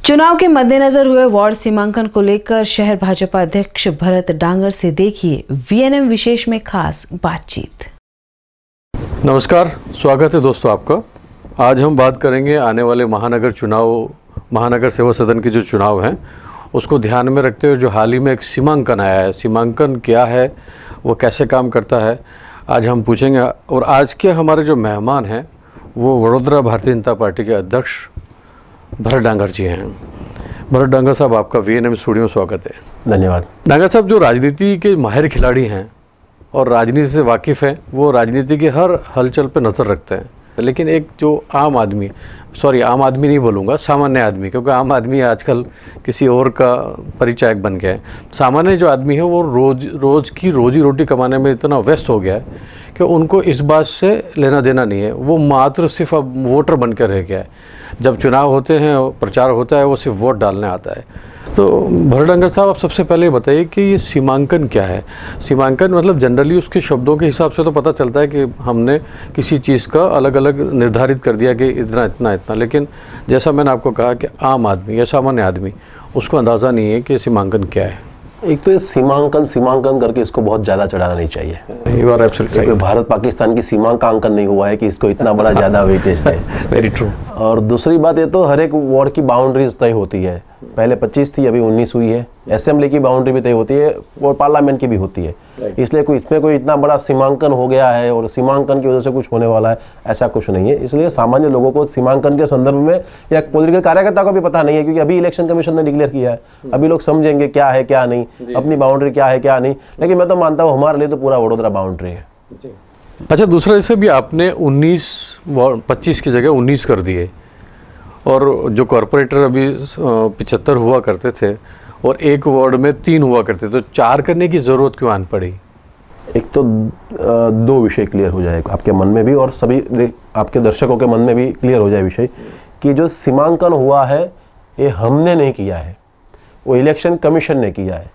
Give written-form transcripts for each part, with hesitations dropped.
चुनाव के मद्देनजर हुए वार्ड सीमांकन को लेकर शहर भाजपा अध्यक्ष भरत डांगर से देखिए वीएनएम विशेष में खास बातचीत। नमस्कार, स्वागत है दोस्तों आपका। आज हम बात करेंगे आने वाले महानगर चुनाव, महानगर सेवा सदन के जो चुनाव हैं उसको ध्यान में रखते हुए जो हाल ही में एक सीमांकन आया है, सीमांकन क्या है, वो कैसे काम करता है, आज हम पूछेंगे। और आज के हमारे जो मेहमान हैं वो वडोदरा भारतीय जनता पार्टी के अध्यक्ष भरत डांगर जी हैं। भरत डांगर साहब, आपका वीएनएम स्टूडियो में स्वागत है। धन्यवाद। डांगर साहब, जो राजनीति के माहिर खिलाड़ी हैं और राजनीति से वाकिफ़ हैं, वो राजनीति के हर हलचल पे नज़र रखते हैं। लेकिन एक जो आम आदमी, आम आदमी नहीं बोलूँगा, सामान्य आदमी, क्योंकि आम आदमी आजकल किसी और का परिचायक बन गया है। सामान्य जो आदमी है वो रोज़ की रोजी रोटी कमाने में इतना व्यस्त हो गया है कि उनको इस बात से लेना देना नहीं है। वो मात्र सिर्फ अब वोटर बनकर रह गया है। जब चुनाव होते हैं, प्रचार होता है, वो सिर्फ वोट डालने आता है। तो भरत डांगर साहब, आप सबसे पहले बताइए कि ये सीमांकन क्या है। सीमांकन मतलब जनरली उसके शब्दों के हिसाब से तो पता चलता है कि हमने किसी चीज़ का अलग अलग निर्धारित कर दिया कि इतना इतना इतना, लेकिन जैसा मैंने आपको कहा कि आम आदमी या सामान्य आदमी, उसको अंदाज़ा नहीं है कि सीमांकन क्या है। एक तो ये सीमांकन करके इसको बहुत ज़्यादा चढ़ाना नहीं चाहिए। ये बार एब्सोल्युटली कोई भारत पाकिस्तान की सीमा का अंकन नहीं हुआ है कि इसको इतना बड़ा ज़्यादा वेटेज दे। Very true. और दूसरी बात ये तो हर एक वार्ड की बाउंड्रीज तय होती है। पहले 25 थी, अभी 19 हुई है। असेंबली की बाउंड्री भी तय होती है और पार्लियामेंट की भी होती है। इसलिए कोई इसमें कोई इतना बड़ा सीमांकन हो गया है और सीमांकन की वजह से कुछ होने वाला है, ऐसा कुछ नहीं है। इसलिए सामान्य लोगों को सीमांकन के संदर्भ में या पॉलिटिकल कार्यकर्ता को भी पता नहीं है, क्योंकि अभी इलेक्शन कमीशन ने डिक्लेयर किया है। अभी लोग समझेंगे क्या है क्या नहीं, अपनी बाउंड्री क्या है क्या नहीं। लेकिन मैं तो मानता हूँ हमारे लिए तो पूरा वडोदरा बाउंड्री है। अच्छा, दूसरा जैसे भी आपने 25 की जगह 19 कर दिए, और जो कॉरपोरेटर अभी 75 हुआ करते थे और एक वार्ड में 3 हुआ करते, तो 4 करने की ज़रूरत क्यों आन पड़ी? एक तो 2 विषय क्लियर हो जाए आपके मन में भी और सभी आपके दर्शकों के मन में भी क्लियर हो जाए विषय कि जो सीमांकन हुआ है ये हमने नहीं किया है, वो इलेक्शन कमीशन ने किया है।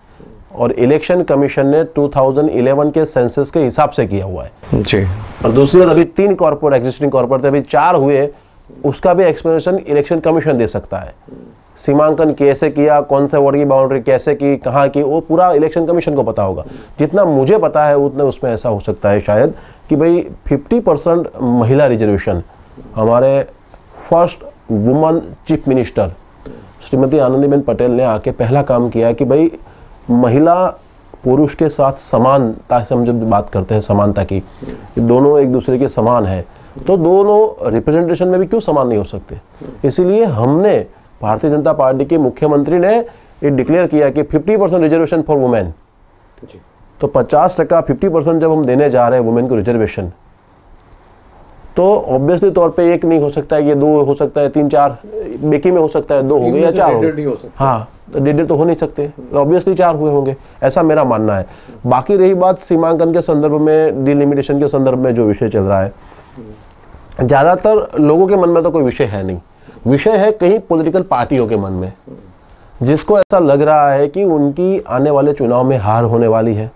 और इलेक्शन कमीशन ने 2011 के सेंसस के हिसाब से किया हुआ है जी। और दूसरी बात, अभी 3 कॉर्पोरेट एग्जिस्टिंग कॉर्पोरेट अभी 4 हुए, उसका भी एक्सप्लेनेशन इलेक्शन कमीशन दे सकता है। सीमांकन कैसे किया, कौन से वार्ड की बाउंड्री कैसे की, कहाँ की, वो पूरा इलेक्शन कमीशन को पता होगा। जितना मुझे पता है उतना उसमें ऐसा हो सकता है शायद कि भाई 50% महिला रिजर्वेशन हमारे first woman chief minister Shrimati Anandiben Patel ने आके पहला काम किया कि भाई महिला पुरुष के साथ समानता से हम जब बात करते हैं, समानता की, दोनों एक दूसरे के समान है, तो दोनों रिप्रेजेंटेशन में भी क्यों समान नहीं हो सकते। इसीलिए हमने, भारतीय जनता पार्टी के मुख्यमंत्री ने ये डिक्लेयर किया कि 50% रिजर्वेशन फॉर वुमेन। तो 50% 50% जब हम देने जा रहे हैं वुमेन को रिजर्वेशन, तो ऑब्वियसली तौर पे एक नहीं हो सकता है, ये 2 हो सकता है, 3 4 बेकी में हो सकता है, 2 हो गए या 4 हो गए। हाँ, तो 1.5 तो हो नहीं सकते, तो ऑब्वियसली 4 हुए होंगे, ऐसा मेरा मानना है। बाकी रही बात सीमांकन के संदर्भ में, डिलिमिटेशन के संदर्भ में जो विषय चल रहा है, ज़्यादातर लोगों के मन में तो कोई विषय है नहीं। विषय है कहीं पॉलिटिकल पार्टियों के मन में, जिसको ऐसा लग रहा है कि उनकी आने वाले चुनाव में हार होने वाली है।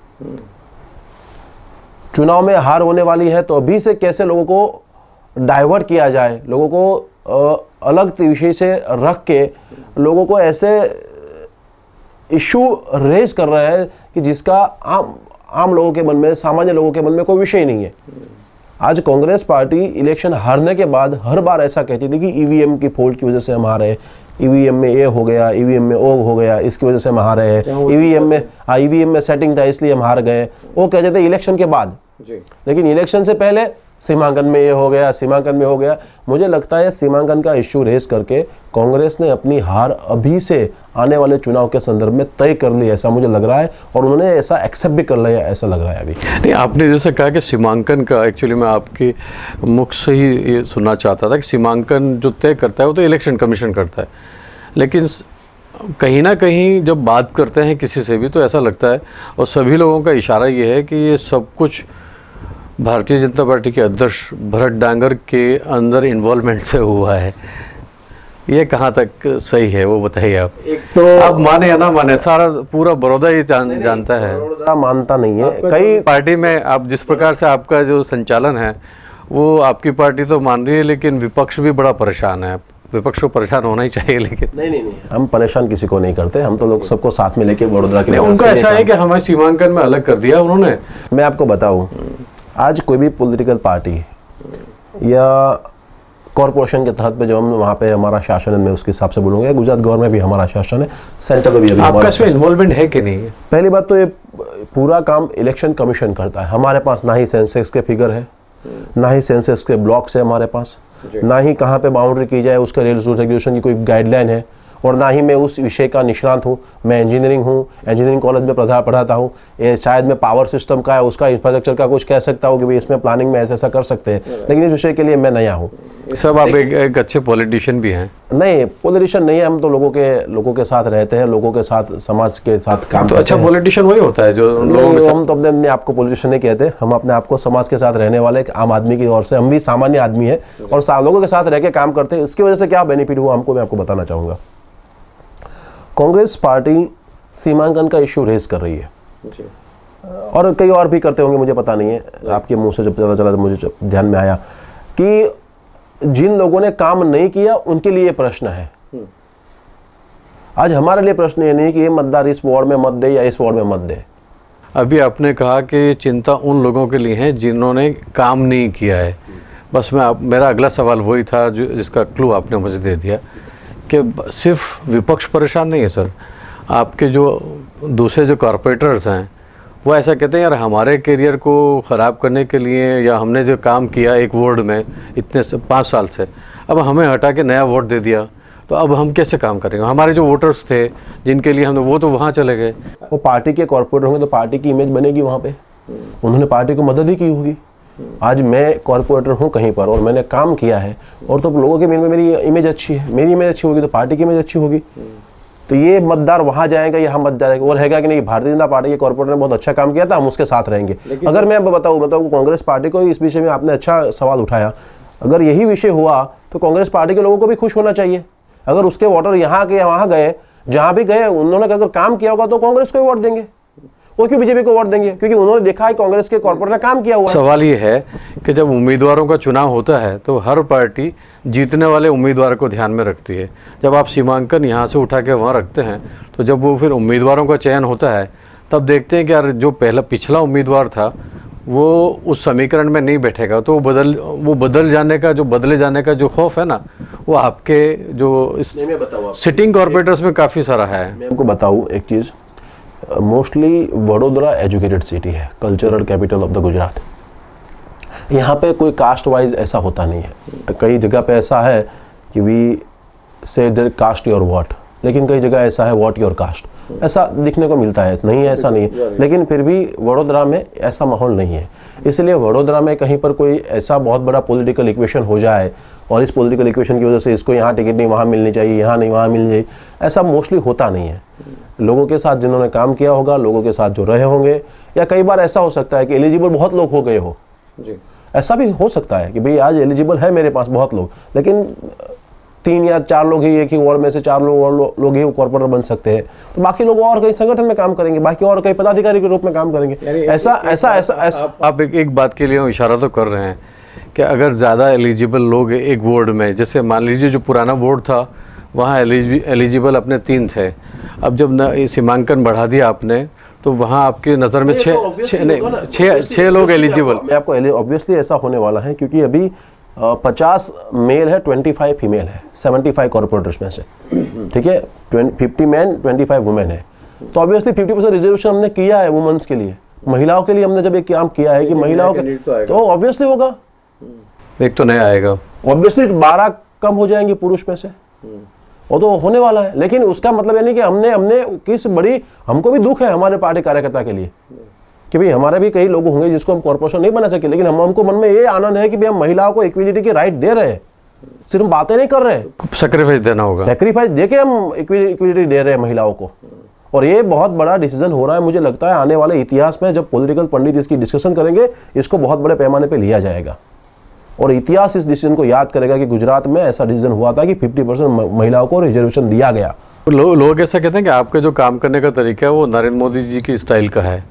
चुनाव में हार होने वाली है तो अभी से कैसे लोगों को डाइवर्ट किया जाए, लोगों को अलग विषय से रख के लोगों को ऐसे इशू रेज कर रहे हैं कि जिसका आम लोगों के मन में, सामान्य लोगों के मन में कोई विषय नहीं है। आज कांग्रेस पार्टी इलेक्शन हारने के बाद हर बार ऐसा कहती थी कि ईवीएम की फॉल्ट की वजह से हम हारे, ईवीएम में ये हो गया, ईवीएम में ओ हो गया, इसकी वजह से हम हारे हैं, ईवीएम में सेटिंग था इसलिए हम हार गए, वो कहते थे इलेक्शन के बाद। लेकिन इलेक्शन से पहले सीमांकन में ये हो गया, सीमांकन में हो गया। मुझे लगता है सीमांकन का इश्यू रेस करके कांग्रेस ने अपनी हार अभी से आने वाले चुनाव के संदर्भ में तय कर ली, ऐसा मुझे लग रहा है, और उन्होंने ऐसा एक्सेप्ट भी कर लिया, ऐसा लग रहा है अभी। नहीं, आपने जैसे कहा कि सीमांकन का, एक्चुअली मैं आपके मुख से ही ये सुनना चाहता था कि सीमांकन जो तय करता है वो तो इलेक्शन कमीशन करता है, लेकिन कहीं ना कहीं जब बात करते हैं किसी से भी तो ऐसा लगता है, और सभी लोगों का इशारा ये है कि ये सब कुछ भारतीय जनता पार्टी के अध्यक्ष भरत डांगर के अंदर इन्वॉल्वमेंट से हुआ है। ये कहाँ तक सही है वो बताइए आप। एक तो आप माने या ना माने, सारा पूरा बड़ौदा ही जानता है। बड़ौदा मानता नहीं है। कई पार्टी में आप जिस प्रकार से आपका जो संचालन है वो आपकी पार्टी तो मान रही है, लेकिन विपक्ष भी बड़ा परेशान है। विपक्ष को परेशान होना ही चाहिए, लेकिन नहीं, हम परेशान किसी को नहीं करते, हम तो लोग सबको साथ में लेके वडोदरा के। उनको ऐसा है कि हमें सीमांकन में अलग कर दिया उन्होंने। मैं आपको बताऊं, आज कोई भी पॉलिटिकल पार्टी या कॉर्पोरेशन के तहत पे जब हम वहाँ पे हमारा शासन है, मैं उसके हिसाब से बोलूँगा, गुजरात गवर्नमेंट में भी हमारा शासन है, सेंटर में भी अभी आपका इसमें इन्वॉल्वमेंट है कि नहीं? पहली बात तो ये पूरा काम इलेक्शन कमीशन करता है। हमारे पास ना ही सेंसेक्स के फिगर है, ना ही सेंसेक्स के ब्लॉक्स है हमारे पास, ना ही कहाँ पे बाउंड्री की जाए उसका रूल्स रेगुलेशन की कोई गाइडलाइन है, और ना ही मैं उस विषय का निष्णात हूँ। मैं इंजीनियरिंग हूँ, इंजीनियरिंग कॉलेज में पढ़ाता हूँ। ये शायद मैं पावर सिस्टम का, उसका इंफ्रास्ट्रक्चर का कुछ कह सकता हूँ कि भाई इसमें प्लानिंग में ऐसा कर सकते हैं, लेकिन इस विषय के लिए मैं नया हूँ। सब आप एक अच्छे पॉलिटिशियन भी हैं? नहीं, पॉलिटिशियन नहीं है, हम तो लोगों के साथ रहते हैं, लोगों के साथ, समाज के साथ काम तो अच्छा पॉलिटिशियन वही होता है जो लोगों के साथ? हम तो अपने आप को पॉलिटिशियन नहीं कहते, हम अपने आप को समाज के साथ रहने वाले एक आम आदमी की ओर से, हम भी सामान्य आदमी है और लोगों के साथ रह के काम करते हैं। इसकी वजह से क्या बेनिफिट हुआ हमको, मैं आपको बताना चाहूँगा। कांग्रेस पार्टी सीमांकन का इश्यू रेज कर रही है, और कई और भी करते होंगे, मुझे पता नहीं है, आपके मुंह से जब पता चला तो मुझे ध्यान में आया कि जिन लोगों ने काम नहीं किया उनके लिए प्रश्न है। आज हमारे लिए प्रश्न ये नहीं कि ये मतदार इस वार्ड में मत दे या इस वार्ड में मत दे। अभी आपने कहा कि चिंता उन लोगों के लिए है जिन्होंने काम नहीं किया है। बस मेरा अगला सवाल वही था जिसका क्लू आपने मुझे दे दिया कि सिर्फ विपक्ष परेशान नहीं है सर, आपके जो दूसरे जो कॉरपोरेटर्स हैं वो ऐसा कहते हैं यार हमारे करियर को ख़राब करने के लिए, या हमने जो काम किया एक वार्ड में इतने 5 साल से, अब हमें हटा के नया वोट दे दिया, तो अब हम कैसे काम करेंगे? हमारे जो वोटर्स थे जिनके लिए हमने, वो तो वहाँ चले गए। वो पार्टी के कॉर्पोरेटर होंगे तो पार्टी की इमेज बनेगी वहाँ पे, उन्होंने पार्टी को मदद ही की होगी। आज मैं कॉर्पोरेटर हूँ कहीं पर और मैंने काम किया है, और तो लोगों के मन में मेरी इमेज अच्छी है, मेरी इमेज अच्छी होगी तो पार्टी की इमेज अच्छी होगी, तो ये मतदार वहाँ जाएगा, यहाँ मत जाएगा। और हैगा कि नहीं, भारतीय जनता पार्टी के कॉर्पोरेटर ने बहुत अच्छा काम किया था, हम उसके साथ रहेंगे। अगर मैं बताऊँ कांग्रेस पार्टी को, इस विषय में आपने अच्छा सवाल उठाया, अगर यही विषय हुआ तो कांग्रेस पार्टी के लोगों को भी खुश होना चाहिए। अगर उसके वोटर यहाँ के वहाँ गए, जहाँ भी गए, उन्होंने अगर काम किया होगा तो कांग्रेस को वोट देंगे, वो क्यों बीजेपी को वोट देंगे? क्योंकि उन्होंने देखा है कांग्रेस के कॉर्पोरेटर ने काम किया हुआ है। सवाल ये है कि जब उम्मीदवारों का चुनाव होता है तो हर पार्टी जीतने वाले उम्मीदवार को ध्यान में रखती है। जब आप सीमांकन यहाँ से उठा के वहाँ रखते हैं तो जब वो फिर उम्मीदवारों का चयन होता है तब देखते हैं कि यार जो पिछला उम्मीदवार था वो उस समीकरण में नहीं बैठेगा, तो वो बदले जाने का जो खौफ है ना, वो आपके जो सिटिंग कॉर्पोरेटर्स में काफ़ी सारा है। मैं आपको बताऊँ एक चीज़, मोस्टली वडोदरा एजुकेटेड सिटी है, cultural capital of the Gujarat. यहाँ पे कोई कास्ट वाइज ऐसा होता नहीं है। कई जगह पे ऐसा है कि वी से देयर कास्ट योर वोट, लेकिन कई जगह ऐसा है वोट योर कास्ट, ऐसा दिखने को मिलता है। नहीं है ऐसा नहीं है, लेकिन फिर भी वडोदरा में ऐसा माहौल नहीं है। इसलिए वडोदरा में कहीं पर कोई ऐसा बहुत बड़ा पॉलिटिकल इक्वेशन हो जाए और इस पॉलिटिकल इक्वेशन की वजह से इसको यहाँ टिकट नहीं वहाँ मिलनी चाहिए, यहाँ नहीं वहाँ मिलनी चाहिए, ऐसा मोस्टली होता नहीं है। लोगों के साथ जिन्होंने काम किया होगा, लोगों के साथ जो रहे होंगे, या कई बार ऐसा हो सकता है कि एलिजिबल बहुत लोग हो गए हो, ऐसा भी हो सकता है कि भाई आज एलिजिबल है मेरे पास बहुत लोग, लेकिन 3 या 4 लोग ही, एक ही वार्ड में से 4 लोग ही कॉर्पोरेटर बन सकते हैं, तो बाकी लोग और कई संगठन में काम करेंगे, बाकी और कई पदाधिकारी के रूप में काम करेंगे। ऐसा आप एक बात के लिए इशारा तो कर रहे हैं कि अगर ज़्यादा एलिजिबल लोग एक वार्ड में, जैसे मान लीजिए जो पुराना वार्ड था वहाँ एलिजिबल अपने 3 थे, अब जब सीमांकन बढ़ा दिया आपने तो वहाँ आपकी नज़र में 6 लोग एलिजिबल। मैं आपको ऑब्वियसली ऐसा होने वाला है क्योंकि अभी 50 मेल है, 25 फीमेल है, 75 कॉर्पोरेटर्स में से, ठीक है, 50 मैन 25 वुमेन है, तो ऑब्वियसली 50% रिजर्वेशन हमने किया है वुमेन्स के लिए, महिलाओं के लिए हमने जब एक काम किया है कि महिलाओं के, तो ऑब्वियसली होगा, एक तो नया आएगा, ऑब्वियसली 12 कम हो जाएंगे पुरुष में से, वो तो होने वाला है। लेकिन उसका मतलब ये नहीं कि हमने किस बड़ी, हमको भी दुख है हमारे पार्टी कार्यकर्ता के लिए कि भाई हमारे भी कई लोग होंगे जिसको हम कॉर्पोरेशन नहीं बना सके, लेकिन हमको मन में ये आनंद है कि भाई हम महिलाओं को इक्विलिटी के राइट दे रहे हैं, सिर्फ हम बातें नहीं कर रहे, सैक्रिफाइस देना होगा, सैक्रिफाइस देके हम इक्विलिटी दे रहे हैं महिलाओं को। और ये बहुत बड़ा डिसीजन हो रहा है, मुझे लगता है आने वाले इतिहास में जब पॉलिटिकल पंडित इसकी डिस्कशन करेंगे, इसको बहुत बड़े पैमाने पर लिया जाएगा और इतिहास इस डिसीजन को याद करेगा कि गुजरात में ऐसा डिसीजन हुआ था कि 50% महिलाओं को रिजर्वेशन दिया गया। लोग ऐसा कहते हैं कि आपके जो काम करने का तरीका है वो नरेंद्र मोदी जी की स्टाइल का है,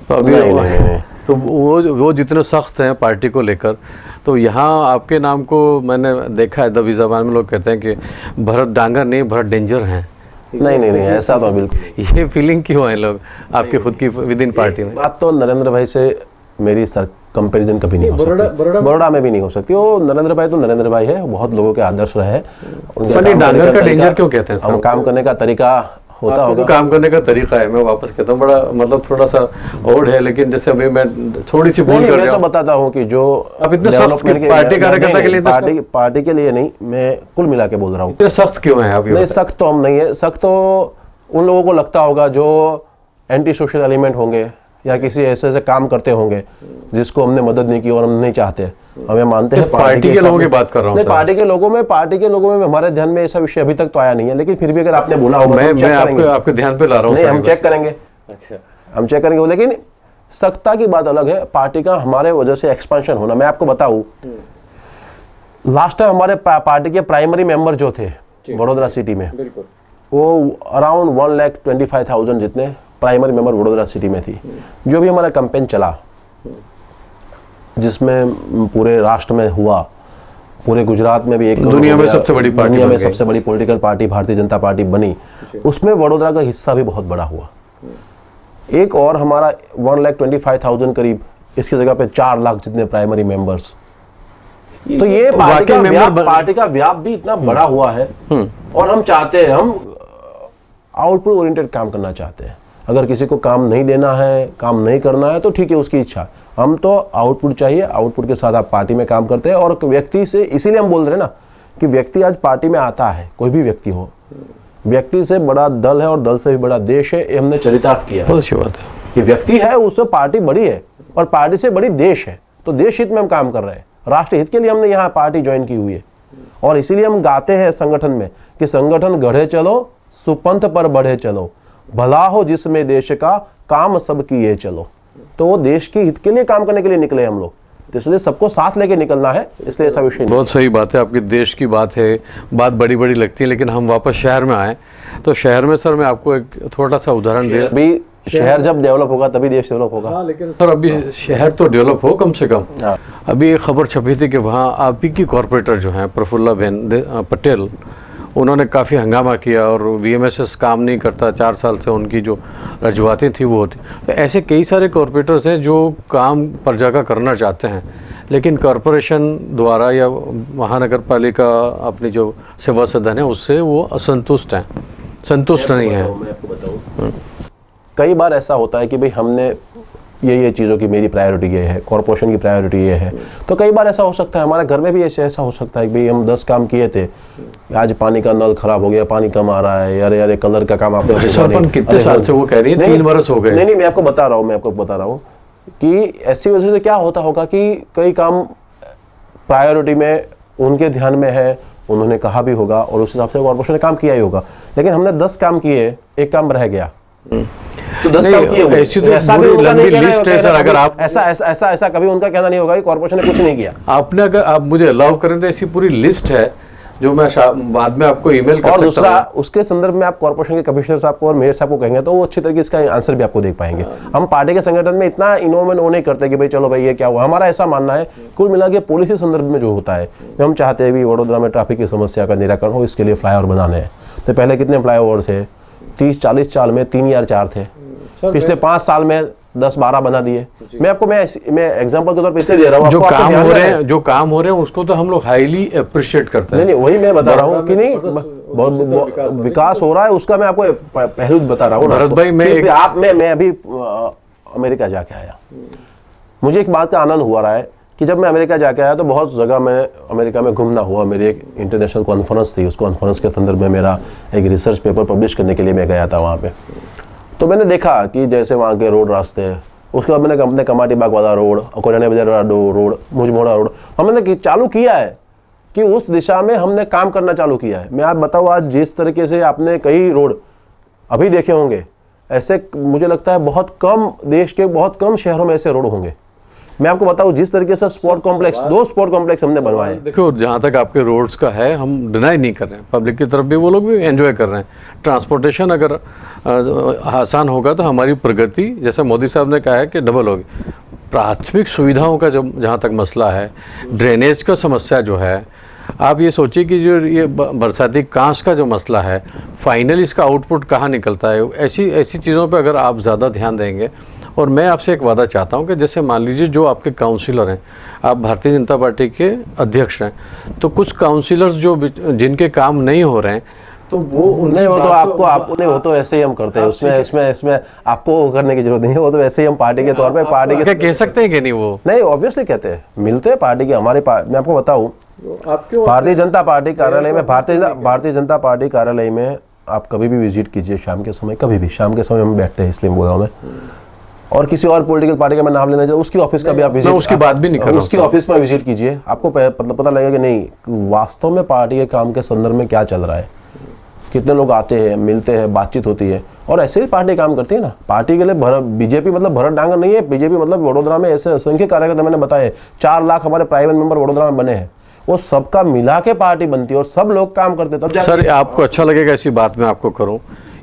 तो अभी नहीं, तो वो जितने सख्त हैं पार्टी को लेकर, तो यहाँ आपके नाम को मैंने देखा है दबी ज़बान में लोग कहते हैं कि भरत डांगर नहीं भरत डेंजर हैं। नहीं, ऐसा तो बिल्कुल, ये फीलिंग क्यों है लोग आपके खुद की विद इन पार्टी में? बात तो नरेंद्र भाई से मेरी कंपैरिजन कभी नहीं हो सकती, बरोड़ा में भी नहीं हो सकती। वो नरेंद्र भाई तो नरेंद्र भाई है, बहुत लोगों के आदर्श रहे। डांगर का डेंजर क्यों कहते हैं? हम काम करने का तरीका होता होगा, काम करने का तरीका है। मैं वापस कहता हूँ, बड़ा मतलब थोड़ा सा ओड है, लेकिन जैसे अभी मैं थोड़ी सी भूल कर तो बताता हूँ कि जो अब इतने सख्त पार्टी कार्यकर्ता के लिए, पार्टी के लिए नहीं, मैं कुल मिला के बोल रहा हूँ। इतने सख्त क्यों है आप? नहीं, सख्त तो हम नहीं है। सख्त तो उन लोगों को लगता होगा जो एंटी सोशल एलिमेंट होंगे या किसी ऐसे काम करते होंगे जिसको हमने मदद नहीं की और हम नहीं चाहते, हमें मानते हैं। पार्टी के लोगों की बात कर रहा हूँ। पार्टी के लोगों में हमारे ध्यान में ऐसा विषय अभी तक तो आया नहीं है, लेकिन फिर भी अगर आपने बोला होगा मैं आपके ध्यान पे ला रहा हूँ। नहीं, हम चेक करेंगे। अच्छा, हम चेक करेंगे। लेकिन सख्ता की बात अलग है, पार्टी का हमारे वजह से एक्सपेंशन होना। मैं आपको बताऊं, लास्ट टाइम हमारे पार्टी के प्राइमरी मेंबर जो थे वडोदरा सिटी में, वो अराउंड 1,25,000 जितने प्राइमरी मेंबर वडोदरा सिटी में थी। जो भी हमारा कैंपेन चला, जिसमें पूरे राष्ट्र में हुआ, पूरे गुजरात में भी एक दुनिया में सबसे बड़ी पार्टी, दुनिया में सबसे बड़ी political party Bharatiya Janata party बनी, उसमें वडोदरा का हिस्सा भी बहुत बड़ा हुआ। एक और हमारा 1,25,000 करीब, इसकी जगह पे 4 लाख जितने प्राइमरी मेंबर्स। तो ये पार्टी का व्याप भी इतना बड़ा हुआ है। और हम चाहते हैं, हम आउटपुट ओरिएंटेड काम करना चाहते हैं। अगर किसी को काम नहीं देना है, काम नहीं करना है, तो ठीक है, उसकी इच्छा। हम तो आउटपुट चाहिए, आउटपुट के साथ आप पार्टी में काम करते हैं। और व्यक्ति से, इसीलिए हम बोल रहे हैं ना कि व्यक्ति आज पार्टी में आता है, कोई भी व्यक्ति हो, व्यक्ति से बड़ा दल है और दल से भी बड़ा देश है। ये हमने चरितार्थ किया है। बहुत अच्छी बात है कि व्यक्ति है, उससे पार्टी बड़ी है और पार्टी से बड़ी देश है। तो देश हित में हम काम कर रहे हैं, राष्ट्र हित के लिए हमने यहाँ पार्टी ज्वाइन की हुई है। और इसीलिए हम गाते हैं संगठन में कि संगठन गढ़े चलो, सुपंथ पर बढ़े चलो, भला हो जिसमें देश का, काम सब किए चलो। तो वो देश के हित के लिए काम करने के लिए निकले हम लोग, तो इसलिए सबको साथ लेके निकलना है। इसलिए ऐसा विषय बहुत सही बात है आपकी, देश की बात है, बात बड़ी बड़ी लगती है। लेकिन हम वापस शहर में आए, तो शहर में सर मैं आपको एक थोड़ा सा उदाहरण दे। अभी शहर जब डेवलप होगा तभी देश डेवलप होगा। लेकिन सर अभी शहर तो डेवलप हो कम से कम। अभी एक खबर छपी थी कि वहाँ आप की कॉरपोरेटर जो हैं प्रफुल्ला बेन पटेल, उन्होंने काफ़ी हंगामा किया और VMSS काम नहीं करता, 4 साल से उनकी जो रजूआतें थी वो होती। तो ऐसे कई सारे कॉरपोरेटर्स हैं जो काम पर जगह करना चाहते हैं, लेकिन कॉरपोरेशन द्वारा या महानगर पालिका अपनी जो सेवा सदन है उससे वो असंतुष्ट हैं, संतुष्ट नहीं है। मैं आपको बताऊं, कई बार ऐसा होता है कि भाई हमने ये चीज़ों की, मेरी प्रायोरिटी ये है, कॉर्पोरेशन की प्रायोरिटी ये है। तो कई बार ऐसा हो सकता है, हमारे घर में भी ऐसा हो सकता है कि भाई हम 10 काम किए थे, आज पानी का नल खराब हो गया, पानी कम आ रहा है, यार कलर का काम आपने कितने साल से वो कह रही है, 3 बरस हो गए। नहीं, मैं आपको बता रहा हूँ कि ऐसी वजह से क्या होता होगा कि कई काम प्रायोरिटी में उनके ध्यान में है, उन्होंने कहा भी होगा और उस हिसाब से कॉर्पोरेशन ने काम किया ही होगा। लेकिन हमने 10 काम किए, एक काम रह गया, तो 10 काम किए हुए। ऐसा भी लंबी लिस्ट है सर। अगर आप ऐसा कभी उनका कहना नहीं होगा कि कॉर्पोरेशन ने कुछ नहीं किया। आपने, अगर आप मुझे अलाउ करें तो ऐसी पूरी लिस्ट है जो मैं बाद में आपको ईमेल कर सकता हूं। और दूसरा, उसके संदर्भ में आप कॉर्पोरेशन के कमिश्नर साहब को और मेयर साहब को कहेंगे तो वो अच्छी तरीके इसका आंसर भी आपको देख पाएंगे। हम पार्टी के संगठन में इतना इन्वॉल्वमेंट वो नहीं करते कि भाई चलो भाई ये क्या हुआ। हमारा ऐसा मानना है, कुल मिला के पॉलिसी संदर्भ में जो होता है, हम चाहते हैं भी वडोदरा में ट्रैफिक की समस्या का निराकरण हो, इसके लिए फ्लाईओवर बनाने हैं। तो पहले कितने फ्लाईओवर थे? 30-40 साल में 3 या 4 थे। पिछले 5 साल में 10-12 बना दिए। मैं आपको मैं एग्जांपल के तौर पे इसलिए दे रहा हूँ। जो काम हो रहे हैं उसको तो हम लोग हाईली अप्रिशिएट करते हैं। नहीं, वही मैं बता रहा हूँ कि नहीं, विकास हो रहा है, उसका मैं आपको पहलू बता रहा हूँ। भरत भाई, मैं अभी अमेरिका जाके आया, मुझे एक बात का आनंद हुआ रहा है कि जब मैं अमेरिका जाके आया तो बहुत जगह मैं अमेरिका में घूमना हुआ। मेरी एक इंटरनेशनल कॉन्फ्रेंस थी, उस कॉन्फ्रेंस के संदर्भ में मेरा एक रिसर्च पेपर पब्लिश करने के लिए मैं गया था वहाँ पे। तो मैंने देखा कि जैसे वहाँ के रोड रास्ते हैं, उसके बाद मैंने अपने कमाटी बाग वाला रोड, कोरियाना बाजार वाला रोड, मुझमोड़ा रोड हमने चालू किया है कि उस दिशा में हमने काम करना चालू किया है। मैं आप बताऊँ, आज जिस तरीके से आपने कई रोड अभी देखे होंगे, ऐसे मुझे लगता है बहुत कम, देश के बहुत कम शहरों में ऐसे रोड होंगे। मैं आपको बताऊं, जिस तरीके से स्पोर्ट कॉम्प्लेक्स, 2 स्पोर्ट कॉम्प्लेक्स हमने बनवाए। देखो, जहाँ तक आपके रोड्स का है, हम डिनाई नहीं कर रहे हैं, पब्लिक की तरफ भी वो लोग भी एंजॉय कर रहे हैं। ट्रांसपोर्टेशन अगर आसान होगा तो हमारी प्रगति, जैसे मोदी साहब ने कहा है कि डबल होगी। प्राथमिक सुविधाओं का जो जहाँ तक मसला है, ड्रेनेज का समस्या जो है, आप ये सोचिए कि जो ये बरसाती कांस का जो मसला है, फाइनली इसका आउटपुट कहाँ निकलता है, ऐसी ऐसी चीज़ों पे अगर आप ज़्यादा ध्यान देंगे। और मैं आपसे एक वादा चाहता हूँ कि जैसे मान लीजिए जो आपके काउंसिलर हैं, आप भारतीय जनता पार्टी के अध्यक्ष हैं, तो कुछ काउंसिलर्स जो जिनके काम नहीं हो रहे हैं, तो वो नहीं, वो तो आपको नहीं, वो तो ऐसे ही हम करते हैं, इसमें आपको करने की जरूरत नहीं है, वो तो ऐसे ही हम पार्टी के तौर पे पार्टी के कह सकते हैं कि नहीं, वो नहीं ऑब्वियसली कहते हैं, मिलते हैं पार्टी के हमारे मैं आपको बताऊं, भारतीय जनता पार्टी कार्यालय में भारतीय जनता पार्टी कार्यालय में आप कभी भी विजिट कीजिए, शाम के समय, कभी भी शाम के समय हम बैठते हैं, इसलिए बोल रहा हूँ मैं। और किसी और पॉलिटिकल पार्टी का मैं नाम लेना चाहिए, उसकी ऑफिस का भी आप विजिट, उसकी बात भी नहीं कर रहा, उसकी ऑफिस में विजिट कीजिए, आपको पता लगेगा कि नहीं वास्तव में पार्टी के काम के संदर्भ में क्या चल रहा है, कितने लोग आते हैं, मिलते हैं, बातचीत होती है। और ऐसे ही पार्टी काम करती है ना। पार्टी के लिए बीजेपी मतलब भरत डांगर नहीं है। बीजेपी मतलब वडोदरा में ऐसे असंख्य कार्यकर्ता मैंने बताए, 4 लाख हमारे प्राइवेट मेंबर वडोदरा में बने हैं, वो सबका मिला के पार्टी बनती है और सब लोग काम करते हैं। सर आपको अच्छा लगेगा ऐसी बात मैं आपको करूं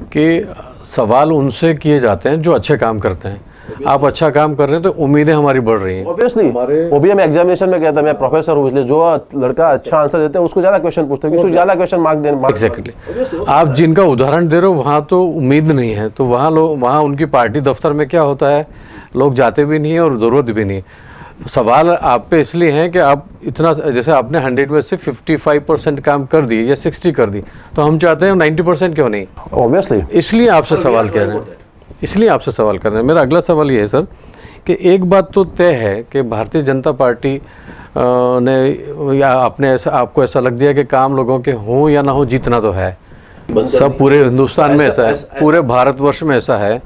कि सवाल उनसे किए जाते हैं जो अच्छे काम करते हैं। आप अच्छा काम कर रहे हैं तो उम्मीदें हमारी बढ़ रही हैं। ऑब्वियसली वो भी हम एग्जामिनेशन में कहता है, मैं प्रोफेसर हूँ इसलिए जो लड़का अच्छा आंसर देते हैं उसको ज्यादा क्वेश्चन पूछते हैं, उसको ज्यादा क्वेश्चन मार्क देने। एग्जैक्टली आप जिनका उदाहरण दे रहे हो वहाँ तो उम्मीद नहीं है, तो वहाँ उनकी पार्टी दफ्तर में क्या होता है, लोग जाते भी नहीं है और ज़रूरत भी नहीं। सवाल आप पे इसलिए है कि आप इतना, जैसे आपने 100 में से 55% काम कर दिए या 60 कर दी, तो हम चाहते हैं 90% क्यों नहीं। ऑब्वियसली इसलिए आपसे सवाल कर रहे हैं, इसलिए आपसे सवाल कर रहे हैं। मेरा अगला सवाल ये है सर कि एक बात तो तय है कि भारतीय जनता पार्टी ने या आपको ऐसा लग दिया कि काम लोगों के हों या ना हो, जीतना तो है। सब पूरे हिंदुस्तान में ऐसा है, पूरे भारतवर्ष में ऐसा है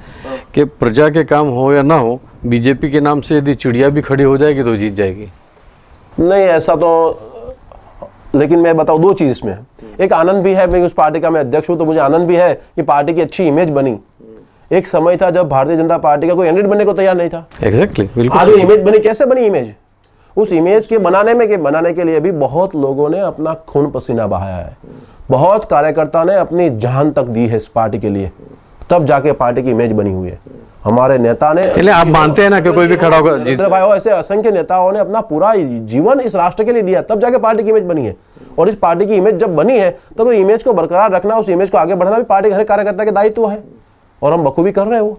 कि प्रजा के काम हो या ना हो, बीजेपी के नाम से यदि चिड़िया भी खड़ी हो जाएगी तो जीत जाएगी। नहीं ऐसा तो, लेकिन मैं बताऊं 2 चीज इसमें, एक आनंद भी है, मैं उस पार्टी का मैं अध्यक्ष हूं तो मुझे आनंद भी है कि पार्टी की अच्छी इमेज बनी। एक समय था जब भारतीय जनता पार्टी का कोई कैंडिडेट बनने को तैयार नहीं था। एग्जैक्टली, बिल्कुल। आज इमेज बनी, कैसे बनी इमेज? उस इमेज के बनाने के लिए भी बहुत लोगों ने अपना खून पसीना बहाया है, बहुत कार्यकर्ता ने अपनी जान तक दी है इस पार्टी के लिए, तब जाके पार्टी की इमेज बनी हुई है। हमारे नेता ने, आप मानते हैं ना कि कोई भी खड़ा होगा जीत भाई, ऐसे असंख्य नेताओं ने अपना पूरा जीवन इस राष्ट्र के लिए दिया, तब जाके पार्टी की इमेज बनी है। और इस पार्टी की इमेज जब बनी है तब उस इमेज को बरकरार रखना, उस इमेज को आगे बढ़ाना भी पार्टी के हर कार्यकर्ता के दायित्व है, और हम बखूबी कर रहे हैं वो।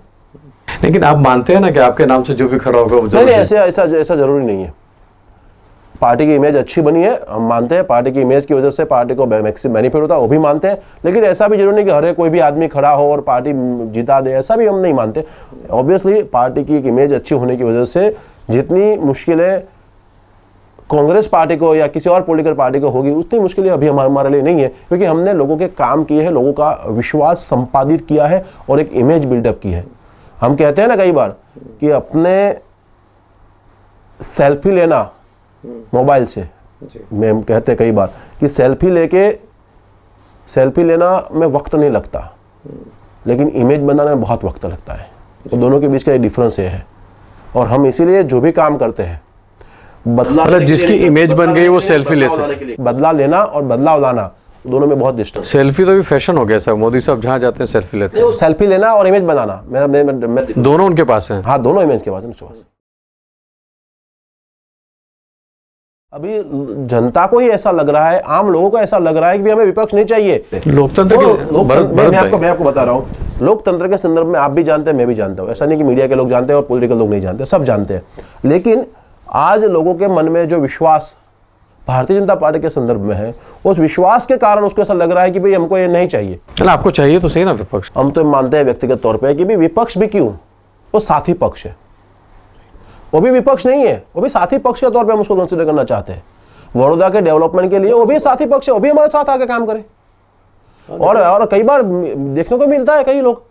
लेकिन आप मानते हैं ना कि आपके नाम से जो भी खड़ा होगा वो नहीं, ऐसा जरूरी नहीं है। पार्टी की इमेज अच्छी बनी है, हम मानते हैं, पार्टी की इमेज की वजह से पार्टी को मैक्सिमम बेनिफिट होता है, वो भी मानते हैं। लेकिन ऐसा भी जरूरी नहीं कि हर कोई भी आदमी खड़ा हो और पार्टी जिता दे, ऐसा भी हम नहीं मानते। ऑब्वियसली पार्टी की एक इमेज अच्छी होने की वजह से जितनी मुश्किलें कांग्रेस पार्टी को या किसी और पॉलिटिकल पार्टी को होगी, उतनी मुश्किलें अभी हमारे लिए नहीं है, क्योंकि हमने लोगों के काम किए हैं, लोगों का विश्वास संपादित किया है और एक इमेज बिल्डअप की है। हम कहते हैं ना कई बार कि अपने सेल्फी लेना मोबाइल से, मैं कहते हैं कई बार कि सेल्फी लेना में वक्त नहीं लगता, लेकिन इमेज बनाने में बहुत वक्त लगता है। तो दोनों के बीच का डिफरेंस ये है। और हम इसीलिए जो भी काम करते हैं, मतलब जिसकी इमेज बन गई वो सेल्फी ले सकते, बदला लेना और बदलाव लाना, दोनों में बहुत डिस्टेंस। सेल्फी तो भी फैशन हो गया सर, मोदी साहब जहाँ जाते हैं सेल्फी लेते हैं। सेल्फी लेना और इमेज बनाना दोनों उनके पास है। हाँ, दोनों इमेज के पास है। अभी जनता को ही ऐसा लग रहा है, आम लोगों को ऐसा लग रहा है कि हमें विपक्ष नहीं चाहिए। लोकतंत्र मैं आपको बता रहा हूँ, लोकतंत्र के संदर्भ में आप भी जानते हैं, मैं भी जानता हूँ। ऐसा नहीं कि मीडिया के लोग जानते हैं और पॉलिटिकल लोग नहीं जानते, सब जानते हैं। लेकिन आज लोगों के मन में जो विश्वास भारतीय जनता पार्टी के संदर्भ में है, उस विश्वास के कारण उसको ऐसा लग रहा है कि भाई हमको ये नहीं चाहिए। आपको चाहिए तो सही ना विपक्ष। हम तो मानते हैं व्यक्तिगत तौर पर कि भाई विपक्ष भी क्यों, वो साथी पक्ष है, वो भी विपक्ष नहीं है, वो भी साथी पक्ष के तौर पे हम उसको कंसीडर करना चाहते हैं। वडोदरा के डेवलपमेंट के लिए वो भी साथी पक्ष है, वो भी हमारे साथ आके काम करे। और कई बार देखने को मिलता है कई लोग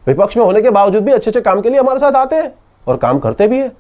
विपक्ष में होने के बावजूद भी अच्छे काम के लिए हमारे साथ आते हैं और काम करते भी है।